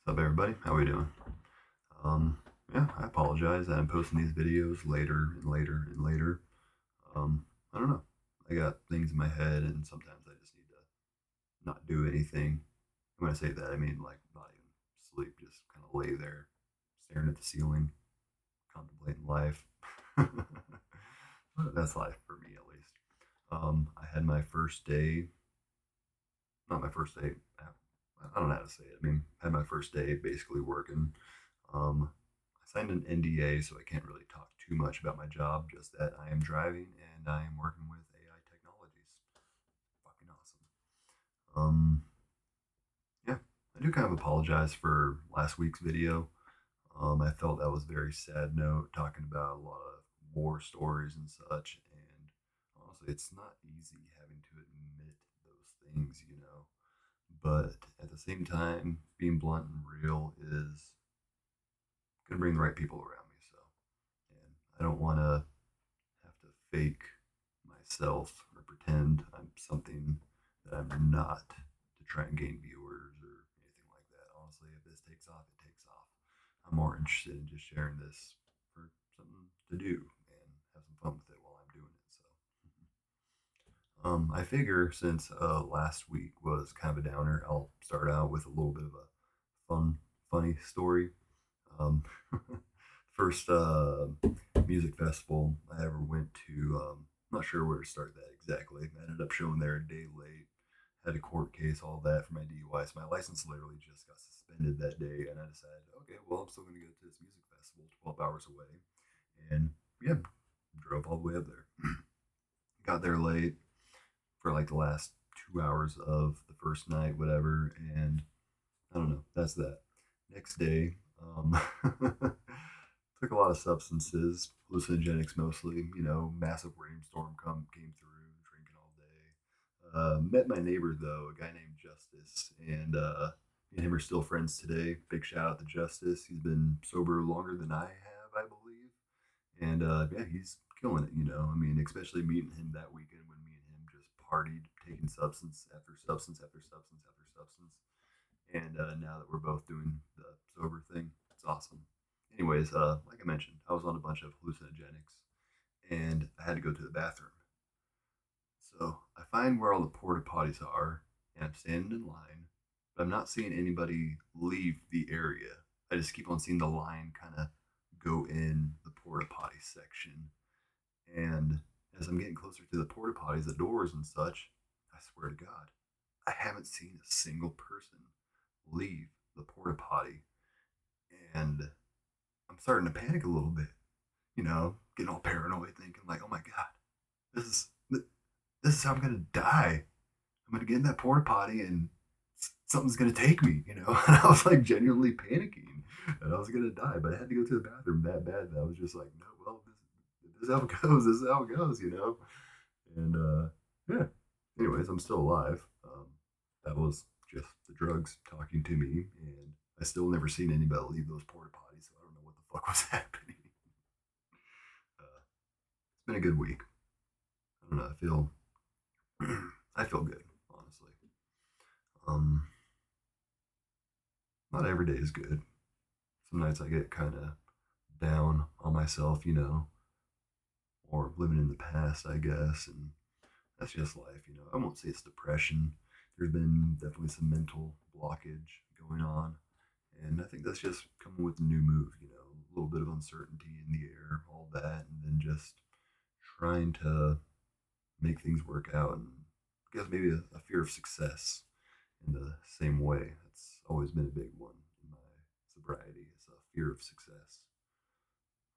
What's up, everybody? How we doing? Um, yeah, I apologize that I'm posting these videos later and later and later. I don't know. I got things in my head, and sometimes I just need to not do anything. When I say that, I mean like not even sleep, just kind of lay there, staring at the ceiling, contemplating life. That's life for me, at least. I had my first day, not my first day. I don't know how to say it. I mean, I had my first day basically working. I signed an NDA, so I can't really talk too much about my job. Just that I am driving and I am working with AI technologies. Fucking awesome. Um, yeah, I do kind of apologize for last week's video. I felt that was a very sad note, talking about a lot of war stories and such. And honestly, it's not easy having to admit those things. But at the same time, being blunt and real is gonna bring the right people around me. So, and I don't want to have to fake myself or pretend I'm something that I'm not to try and gain viewers or anything like that. Honestly, if this takes off, it takes off. I'm more interested in just sharing this for something to do and have some fun with it while I'm doing it. So, I figure since last week was kind of a downer, I'll start out with a little bit of a funny story. Um, First music festival I ever went to. I'm not sure where to start that exactly. I ended up showing there a day late. Had a court case, all that for my DUI. So my license literally just got suspended that day, and I decided, okay, well, I'm still going to go to this music festival, 12 hours away, and yeah, drove all the way up there. Got there late for like the last 2 hours of the first night, whatever, and I don't know. That's that. Next day, took a lot of substances, hallucinogenics mostly. Massive rainstorm came through, drinking all day. Met my neighbor though, a guy named Justice, and me and him are still friends today. Big shout out to Justice. He's been sober longer than I have, I believe, and yeah, he's killing it. I mean, especially meeting him that weekend when me and him just partied, taking substance after substance after substance after substance. And now that we're both doing the sober thing, it's awesome. Anyways, like I mentioned, I was on a bunch of hallucinogenics and I had to go to the bathroom. So I find where all the porta potties are and I'm standing in line, but I'm not seeing anybody leave the area. I just keep on seeing the line kind of go in the porta potty section. And as I'm getting closer to the porta potties, the doors and such, I swear to God, I haven't seen a single person leave the porta potty. And I'm starting to panic a little bit, getting all paranoid, thinking like, "Oh my God, this is this is how I'm gonna die. I'm gonna get in that porta potty and something's gonna take me." And I was like genuinely panicking, and I was gonna die. But I had to go to the bathroom that bad that I was just like, "No, well, this is how it goes. This is how it goes." And yeah. Anyways, I'm still alive. That was just the drugs talking to me, and I still never seen anybody leave those porta potties, so I don't know what the fuck was happening. It's been a good week. I don't know. I feel good, honestly. Um, Not every day is good. Some nights I get kind of down on myself, or living in the past, I guess, and that's just life. I won't say it's depression. There's been definitely some mental blockage going on, and I think that's just coming with the new move. A little bit of uncertainty in the air, all that, and then just trying to make things work out, and I guess maybe a fear of success in the same way. That's always been a big one in my sobriety. It's a fear of success.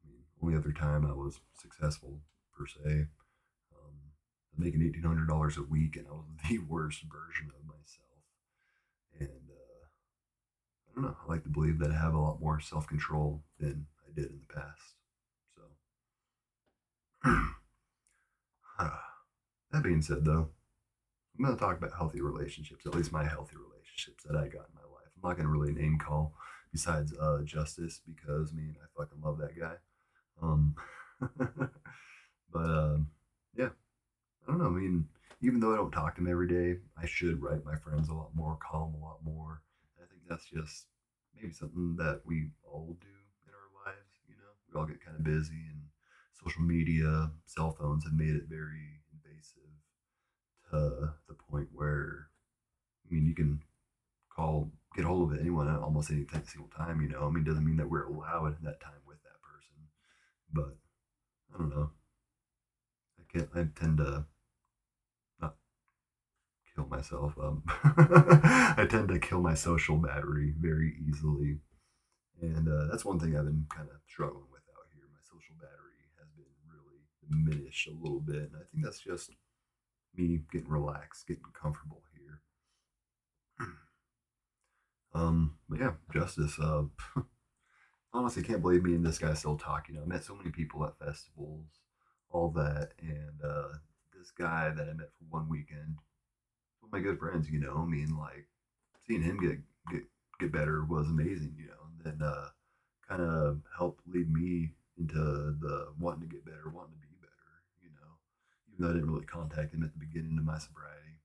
I mean, only other time I was successful per se, making $1,800 a week, and I was the worst version of myself. And I don't know. I like to believe that I have a lot more self control than I did in the past. So, that being said, though, I'm going to talk about healthy relationships, at least my healthy relationships that I got in my life. I'm not going to really name call besides Justice because, I mean, I fucking love that guy. Um, but yeah, I don't know. I mean, even though I don't talk to him every day, I should write my friends a lot more, call them a lot more. I think that's just maybe something that we all do in our lives. We all get kind of busy, and social media, cell phones have made it very invasive to the point where, you can get hold of anyone at almost any single time. Doesn't mean that we're allowed that time with that person, but I don't know. I tend to not kill myself. I tend to kill my social battery very easily, and that's one thing I've been kind of struggling with out here. My social battery has been really diminished a little bit, and I think that's just me getting relaxed, getting comfortable here. But yeah, Justice. Honestly, can't believe me and this guy still talk. I met so many people at festivals, all that, and this guy that I met for one weekend, one of my good friends. Like seeing him get get better was amazing. And then kind of helped lead me into the wanting to get better, wanting to be better. Even though I didn't really contact him at the beginning of my sobriety,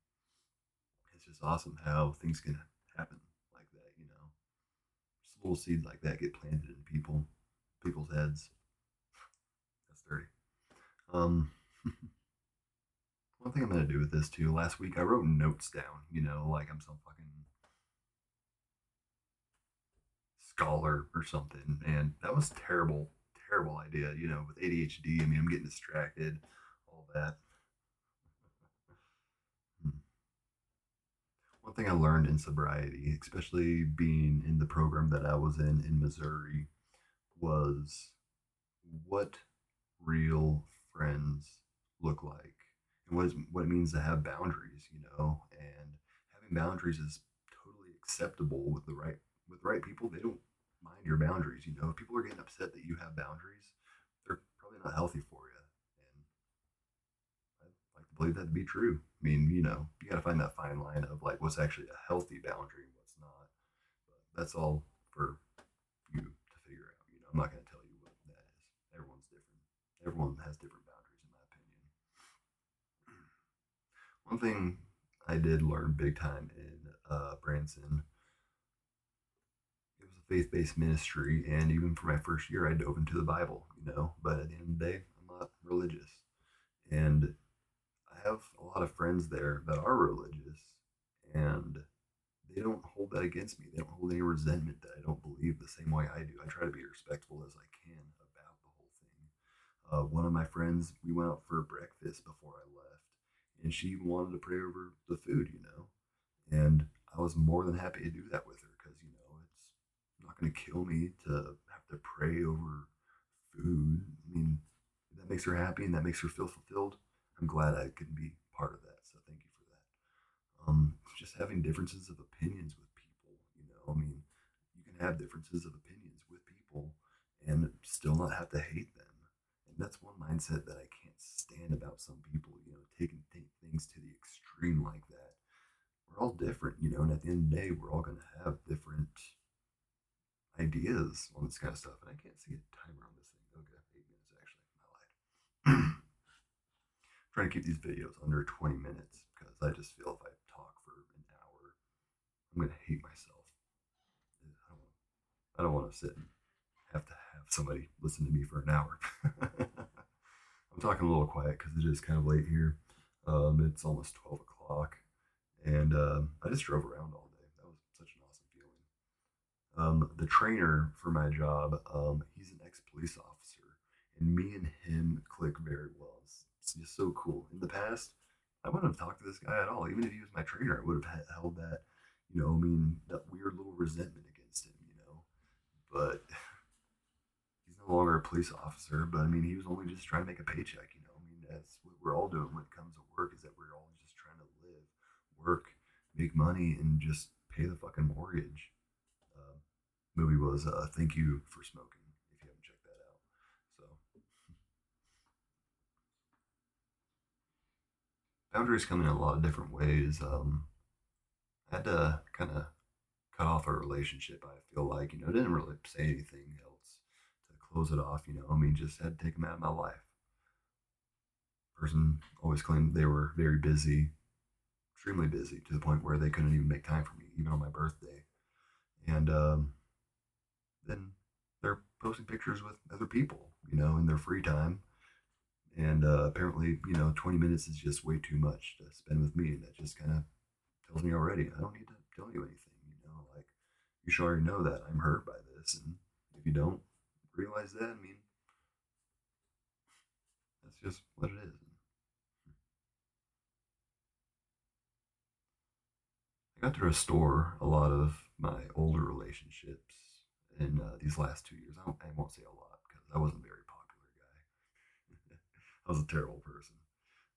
it's just awesome how things can happen like that. Just little seeds like that get planted in people's heads. That's dirty. Um, One thing I'm gonna do with this too. Last week I wrote notes down. Like I'm some fucking scholar or something, and that was terrible, terrible idea. With ADHD, I'm getting distracted, all that. Hmm. One thing I learned in sobriety, especially being in the program that I was in Missouri, was what real friends look like, and what it means to have boundaries. And having boundaries is totally acceptable with the right people. They don't mind your boundaries. If people are getting upset that you have boundaries, they're probably not healthy for you. And I like to believe that to be true. You got to find that fine line of like what's actually a healthy boundary and what's not. But that's all for you to figure out. I'm not going to tell you what that is. Everyone's different. Everyone has different boundaries, in my opinion. One thing I did learn big time in Branson, it was a faith-based ministry, and even for my first year, I dove into the Bible. But at the end of the day, I'm not religious, and I have a lot of friends there that are religious, and they don't hold that against me. They don't hold any resentment that I don't believe the same way I do. I try to be respectful as I can about the whole thing. One of my friends, we went out for breakfast before I left, and she wanted to pray over the food. And I was more than happy to do that with her because, it's not going to kill me to have to pray over food. If that makes her happy and that makes her feel fulfilled, I'm glad I could be part of that. So thank you for that. Just having differences of opinions with people. You can have differences of opinions with people and still not have to hate them. And that's one mindset that I can't stand about some people. Taking things to the extreme like that. We're all different, and at the end of the day, we're all going to have different ideas on this kind of stuff. And I can't see a timer on this thing. Okay, 8 minutes actually. I lied. Trying to keep these videos under 20 minutes because I just feel if I talk for an hour, I'm gonna hate myself. I don't want to sit and have to have somebody listen to me for an hour. I'm talking a little quiet because it is kind of late here. It's almost 12 o'clock, and I just drove around all day. That was such an awesome feeling. The trainer for my job, he's an ex-police officer, and me and him click very well. It's just so cool. In the past, I wouldn't have talked to this guy at all. Even if he was my trainer, I would have held that, that weird little resentment against him. But he's no longer a police officer. But he was only just trying to make a paycheck. That's what we're all doing when it comes to work. Is that we're all just trying to live, work, make money, and just pay the fucking mortgage. Uh, Movie was Thank You for Smoking. If you haven't checked that out, so boundaries come in a lot of different ways. I had to kind of cut off a relationship. I feel like didn't really say anything else to close it off. Just had to take them out of my life. Person always claimed they were very busy, extremely busy, to the point where they couldn't even make time for me, even on my birthday. And then they're posting pictures with other people, in their free time. And apparently, 20 minutes is just way too much to spend with me. And that just kind of tells me already, I don't need to tell you anything, like you should already know that I'm hurt by this. And if you don't realize that, I mean, that's just what it is. I got to restore a lot of my older relationships in these last 2 years. I won't say a lot because I wasn't a very popular guy. I was a terrible person.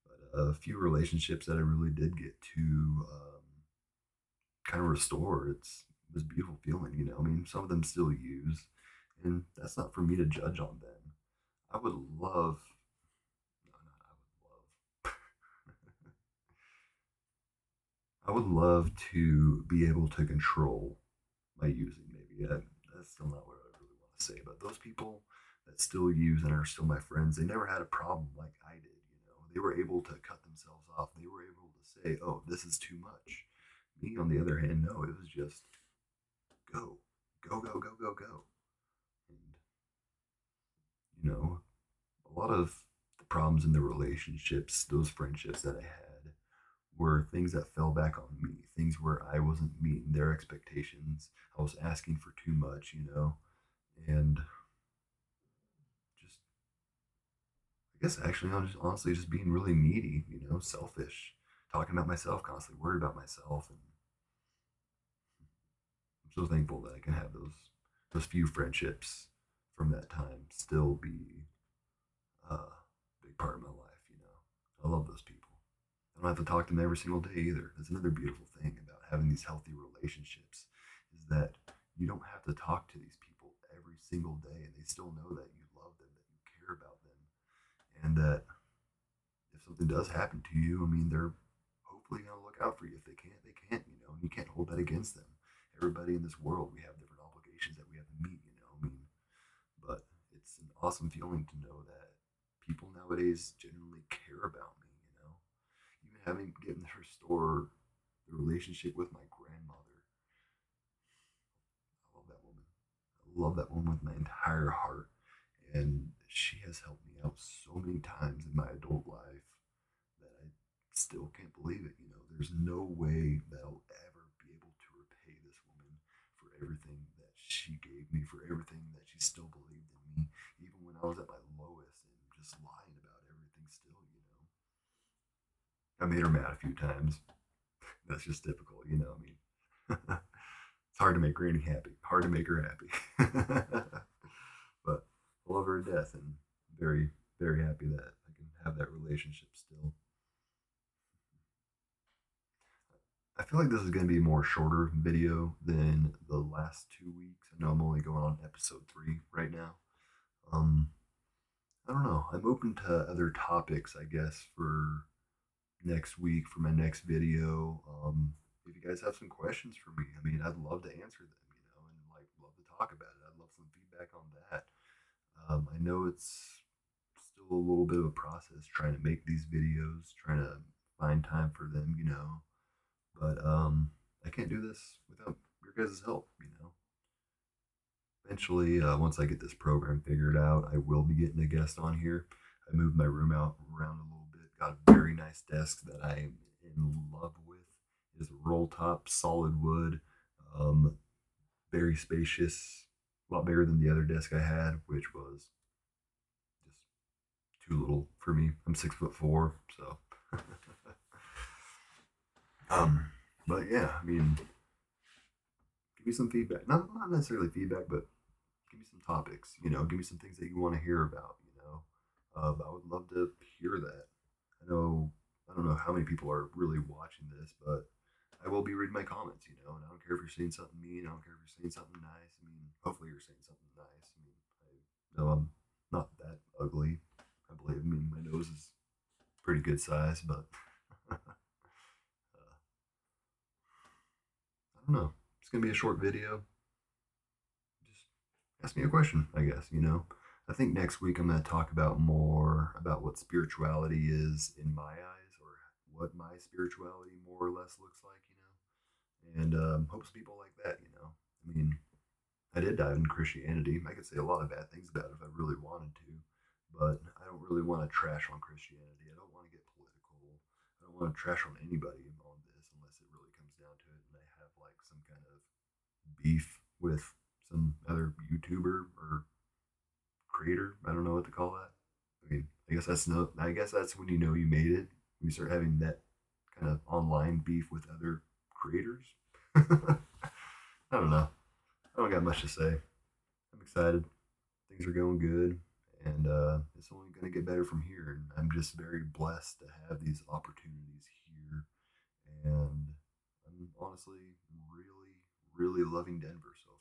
But a few relationships that I really did get to kind of restore. It was a beautiful feeling. I mean, some of them still use, and that's not for me to judge on them. I would love, no, not I would love, I would love to be able to control my using. Maybe that's still not what I really want to say. But those people that still use and are still my friends, they never had a problem like I did. They were able to cut themselves off. They were able to say, "Oh, this is too much." Me, on the other hand, no. It was just go, go, go, go, go, go. And you know, a lot of the problems in the relationships, those friendships that I had, were things that fell back on me, things where I wasn't meeting their expectations. I was asking for too much, and just, I guess actually, I'm just honestly just being really needy, selfish, talking about myself constantly, worried about myself. And I'm so thankful that I can have those few friendships from that time still be a big part of my life. I love those people. I don't have to talk to them every single day either. That's another beautiful thing about having these healthy relationships is that you don't have to talk to these people every single day, and they still know that you love them, that you care about them, and that if something does happen to you, I mean, they're hopefully going to look out for you. If they can't, they can't. You can't hold that against them. Everybody in this world, we have different obligations that we have to meet. I mean, but it's an awesome feeling to know that people nowadays genuinely care about me. Even having getting to restore the relationship with my grandmother. I love that woman. I love that woman with my entire heart. And she has helped me out so many times in my adult life that I still can't believe it. There's no way that I'll ever be able to repay this woman for everything that she gave me, for everything that she still believed in me, even when I was at my lowest and just lying about everything still. I made her mad a few times. That's just typical. I mean, it's hard to make Granny happy, hard to make her happy. But I love her to death and very, very happy that I can have that relationship still. I feel like this is going to be a more shorter video than the last 2 weeks. I know I'm only going on episode 3 right now. Um, I don't know. I'm open to other topics, I guess, for next week for my next video. If you guys have some questions for me, I mean, I'd love to answer them, and like love to talk about it. I'd love some feedback on that. I know it's still a little bit of a process trying to make these videos, trying to find time for them, but I can't do this without your guys' help. Eventually, once I get this program figured out, I will be getting a guest on here. I moved my room out around a little bit. Got a very nice desk that I am in love with. It is roll top, solid wood, um, very spacious, a lot bigger than the other desk I had, which was just too little for me. I'm 6'4", so. um, but yeah, I mean, give me some feedback. Not necessarily feedback, but give me some topics. Give me some things that you want to hear about. I would love to hear that. I don't know how many people are really watching this, but I will be reading my comments, and I don't care if you're saying something mean. I don't care if you're saying something nice. I mean, hopefully you're saying something nice. I mean, I know I'm not that ugly. I believe. I mean, my nose is pretty good size, but I don't know. It's gonna be a short video. Just ask me a question, I guess. I think next week I'm going to talk about more about what spirituality is in my eyes, or what my spirituality more or less looks like, and hope some people like that. I mean, I did dive into Christianity. I could say a lot of bad things about it if I really wanted to, but I don't really want to trash on Christianity. I don't want to get political. I don't want to trash on anybody on this unless it really comes down to it and I have like some kind of beef with some other YouTuber or creator. I don't know what to call that. I mean, I guess that's no. I guess that's when you know you made it. When you start having that kind of online beef with other creators. I don't know. I don't got much to say. I'm excited. Things are going good, and it's only going to get better from here. And I'm just very blessed to have these opportunities here, and I'm honestly really, really loving Denver so